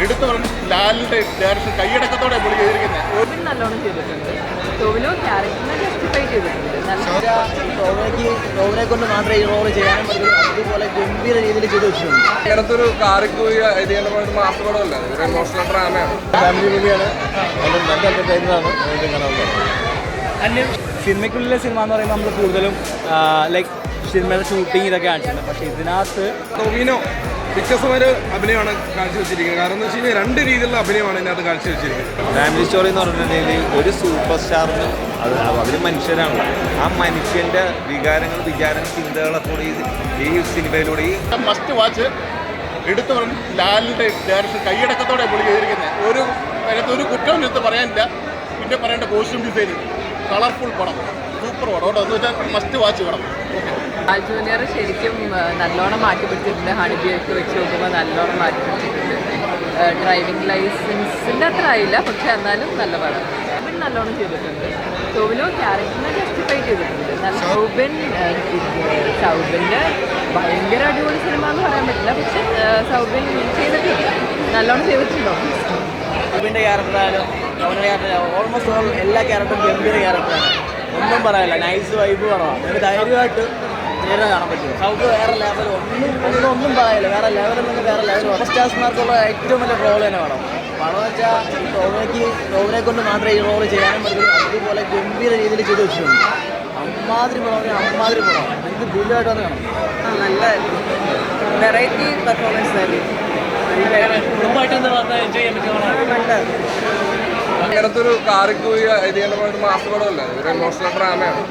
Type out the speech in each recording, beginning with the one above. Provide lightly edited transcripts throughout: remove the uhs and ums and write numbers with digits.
എടുത്തു പറഞ്ഞു ലാലിന്റെ ഡയറക്ഷൻ കൈയടക്കത്തോടെ പുള്ളി ചെയ്തിരിക്കുന്നത്. നല്ലോണം ചെയ്തിട്ടുണ്ട്. ടോവിനോ ക്യാരക്ടറിനെ ജസ്റ്റിഫൈ ചെയ്തിട്ടുണ്ട്. ടോവിനെ കൊണ്ട് മാത്രമേ ഈ റോള് ചെയ്യാനും പറ്റുള്ളൂ. അതുപോലെ ഗംഭീര രീതിയിൽ ചെയ്ത് വെച്ചിട്ടുണ്ട്. അങ്ങനത്തെ ഒരു കാറിക്കൂയ മാസ് പടമല്ല, ഒരു ഇമോഷണൽ ഡ്രാമയാണ്. ഫാമിലി മൂവിയാണ്, നല്ല എന്റർടൈനറാണ്. സിനിമയ്ക്കുള്ളിലെ സിനിമ എന്ന് പറയുമ്പോൾ നമ്മൾ കൂടുതലും ലൈക്ക് സിനിമയുടെ ഷൂട്ടിങ് ഇതൊക്കെ കാണിച്ചിട്ടുണ്ട്. പക്ഷേ ഇതിനകത്ത് ടോവിനോ വ്യത്യസ്തമായ അഭിനയമാണ് കാഴ്ചവെച്ചിരിക്കുന്നത്. കാരണം എന്ന് വെച്ച് കഴിഞ്ഞാൽ രണ്ട് രീതിയിലുള്ള അഭിനയമാണ് ഇതിനകത്ത് കാഴ്ചവെച്ചിരിക്കുന്നത്. ഫാമിലി സ്റ്റോറി എന്ന് പറഞ്ഞിട്ടുണ്ടെങ്കിൽ ഒരു സൂപ്പർ സ്റ്റാറിന് അവർ മനുഷ്യരാണല്ലോ, ആ മനുഷ്യൻ്റെ വികാരങ്ങൾ വിചാരങ്ങൾ ചിന്തകളൊക്കെ കൂടി ഈ സിനിമയിലൂടെ ഈ മസ്റ്റ് വാച്ച്. എടുത്തു പറഞ്ഞു ലാലിന്റെ ഡയറക്ഷൻ കൈയടക്കത്തോടെ പുള്ളി ചെയ്തിരിക്കുന്നത്. ഒരു കുറ്റവും എടുത്ത് പറയാനില്ല. പിന്നെ പറയേണ്ട കോസ്റ്റ്യൂം ഡിസൈൻ, കളർഫുൾ പടം, സൂപ്പർ പടം കേട്ടോ. എന്ന് വെച്ചാൽ മസ്റ്റ് വാച്ച് പടം. ലാൽ ജൂനിയർ ശരിക്കും നല്ലോണം മാറ്റി പിടിച്ചിട്ടുണ്ട്. ഹണിബിയൊക്കെ വെച്ച് നോക്കുമ്പോൾ നല്ലോണം മാറ്റി പിടിച്ചിട്ടുണ്ട്. ഡ്രൈവിംഗ് ലൈസൻസിൻ്റെ അത്ര ആയില്ല, പക്ഷെ എന്നാലും നല്ല പടം. നല്ലോണം ചെയ്തിട്ടുണ്ട്. ടോവിനോ ക്യാരക്ടറിനെ ജസ്റ്റിഫൈ ചെയ്തിട്ടുണ്ട്. സൗബിൻ്റെ ഭയങ്കര അടിപൊളി സിനിമ എന്ന് പറയാൻ പറ്റില്ല, പക്ഷെ സൗബിൻ ചെയ്തിട്ടില്ല, നല്ലോണം ചെയ്തിട്ടുണ്ടോ. സൗബിൻ്റെ ക്യാരക്ടറായാലും ടോവിൻ്റെ ക്യാരക്ടറായാലും ഓൾമോസ്റ്റ് ഓൾ എല്ലാ ക്യാരക്ടറും ഗംഭീര ക്യാരക്ടറാണ്. ഒന്നും പറയാനില്ല, നൈസ് വൈബ് കുറവാണ്. നമുക്ക് ധൈര്യമായിട്ട് നേരിടാൻ കാണാൻ പറ്റും. സൗബ് വേറെ ലെവൽ, ഒന്നും പറയാനില്ല, വേറെ ലെവലിൽ നിന്ന് വേറെ ലെവൽ. സൂപ്പർ സ്റ്റാർസ്മാർക്കുള്ള ഏറ്റവും വലിയ റോൾ തന്നെ വേണം. പടം വെച്ചാൽ ടോവിനെ കൊണ്ട് മാത്രമേ ഈ റോള് ചെയ്യാനും പറ്റുള്ളൂ. അതുപോലെ ഗംഭീര രീതിയിൽ ചെയ്ത് വെച്ചിട്ടുണ്ട്. അമ്മാതിരി പടം എനിക്ക് ബില്ലായിട്ട് വന്ന് കാണാം. നല്ല വെറൈറ്റി പെർഫോമൻസ് ആയിരുന്നു. കുടുംബമായിട്ട് എൻജോയ് ചെയ്യാൻ പറ്റുന്ന അങ്ങനത്തെ ഒരു കാറിക്കൂയ മാസ് പടമല്ല, ഒരു ഇമോഷണൽ ഡ്രാമയാണ്.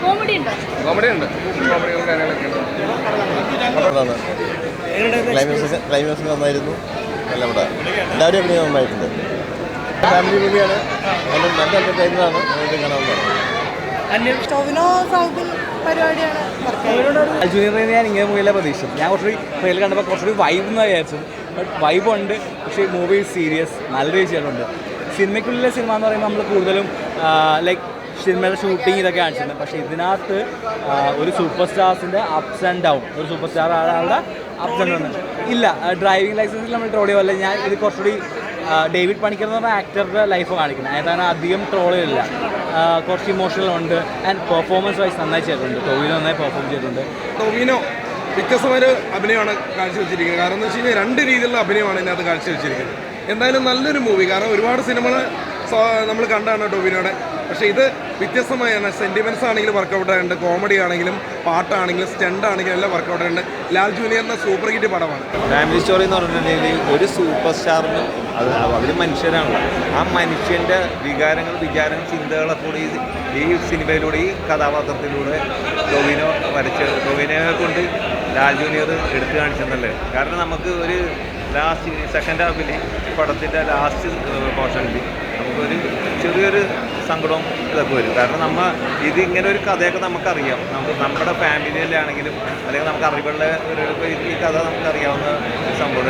കോമഡി ഉണ്ട്, കോമഡിയും കാര്യങ്ങളൊക്കെ ഉണ്ട്. ക്ലൈമാക്സ് നന്നായിരുന്നു. നല്ല പടം, എല്ലാവരും അഭിനയം നന്നായിട്ടുണ്ട്. ഫാമിലി മൂവിയാണ്, നല്ല എന്റർടൈനറാണ്. ജൂനിയറിനെ ഞാൻ ഇങ്ങനെ മൂവിയിലെ പ്രതീക്ഷിച്ചു. ഞാൻ കുറച്ചുകൂടി ട്രെയിലർ കണ്ടപ്പോൾ കുറച്ചുകൂടി വൈബ് എന്ന് വിചാരിച്ചു. ബട്ട് വൈബുണ്ട്, പക്ഷേ മൂവി സീരിയസ് നല്ല രീതിയിൽ ചെയ്തിട്ടുണ്ട്. സിനിമയ്ക്കുള്ളിലെ സിനിമ എന്ന് പറയുമ്പോൾ നമ്മൾ കൂടുതലും ലൈക്ക് സിനിമയുടെ ഷൂട്ടിങ് ഇതൊക്കെ കാണിച്ചിട്ടുണ്ട്. പക്ഷേ ഇതിനകത്ത് ഒരു സൂപ്പർ സ്റ്റാർസിൻ്റെ അപ്സ് ആൻഡ് ഡൗൺ, ഒരു സൂപ്പർ സ്റ്റാർ ആളുടെ അപ്സ് ആൻഡ് ഡൗൺ ഇല്ല. ഡ്രൈവിംഗ് ലൈസൻസിൽ നമ്മൾ ട്രോൾ ചെയ്യുമല്ല. ഞാൻ ഇത് കുറച്ചുകൂടി ഡേവിഡ് പണിക്കർ എന്ന് പറഞ്ഞ ആക്ടറുടെ ലൈഫ് കാണിക്കുന്നത്. അതായത് അധികം ട്രോൾ ചെയ്തില്ല, കുറച്ച് ഇമോഷണൽ ഉണ്ട്. ആൻഡ് പെർഫോമൻസ് വൈസ് നന്നായി ചെയ്തിട്ടുണ്ട്. ടോവിനോ നന്നായി പെർഫോം ചെയ്തിട്ടുണ്ട്. ടോവിനോ വ്യത്യസ്തമായ അഭിനയമാണ് കാഴ്ചവെച്ചിരിക്കുന്നത്. കാരണം എന്ന് വെച്ച് കഴിഞ്ഞാൽ രണ്ട് രീതിയിലുള്ള അഭിനയമാണ് ഇതിനകത്ത് കാഴ്ചവെച്ചിരിക്കുന്നത്. എന്തായാലും നല്ലൊരു മൂവി. കാരണം ഒരുപാട് സിനിമകൾ നമ്മൾ കണ്ടാണ് ടോവിനോയുടെ. പക്ഷേ ഇത് വ്യത്യസ്തമായാണ്. സെൻറ്റിമെൻറ്റ്സ് ആണെങ്കിലും വർക്കൗട്ട് ആയിട്ടുണ്ട്, കോമഡി ആണെങ്കിലും പാട്ടാണെങ്കിലും സ്റ്റണ്ട് ആണെങ്കിലും എല്ലാം വർക്കൗട്ട് ആയിട്ടുണ്ട്. ലാൽ ജൂനിയറിൻ്റെ സൂപ്പർ ഹിറ്റ് പടമാണ്. ഫാമിലി സ്റ്റോറി എന്ന് പറഞ്ഞിട്ടുണ്ടെങ്കിൽ ഒരു സൂപ്പർ സ്റ്റാറിന് അവർ മനുഷ്യരാണല്ലോ, ആ മനുഷ്യൻ്റെ വികാരങ്ങൾ വിചാരങ്ങൾ ചിന്തകളൊക്കെ കൂടി ഈ സിനിമയിലൂടെ ഈ കഥാപാത്രത്തിലൂടെ ടോവിനോയെ കൊണ്ട് ലാൽ ജൂനിയർ എടുത്തു കാണിച്ചെന്നല്ലേ. കാരണം നമുക്ക് ഒരു ലാസ്റ്റ് സെക്കൻഡ് ഹാഫിൽ പടത്തിൻ്റെ ലാസ്റ്റ് പോർഷനിൽ നമുക്കൊരു ചെറിയൊരു സങ്കടവും ഇതൊക്കെ വരും. കാരണം ഇങ്ങനെ ഒരു കഥയൊക്കെ നമുക്കറിയാം. നമ്മുടെ ഫാമിലിയിലാണെങ്കിലും അല്ലെങ്കിൽ നമുക്ക് അറിവുള്ള ഈ കഥ നമുക്കറിയാവുന്ന സംഭവം.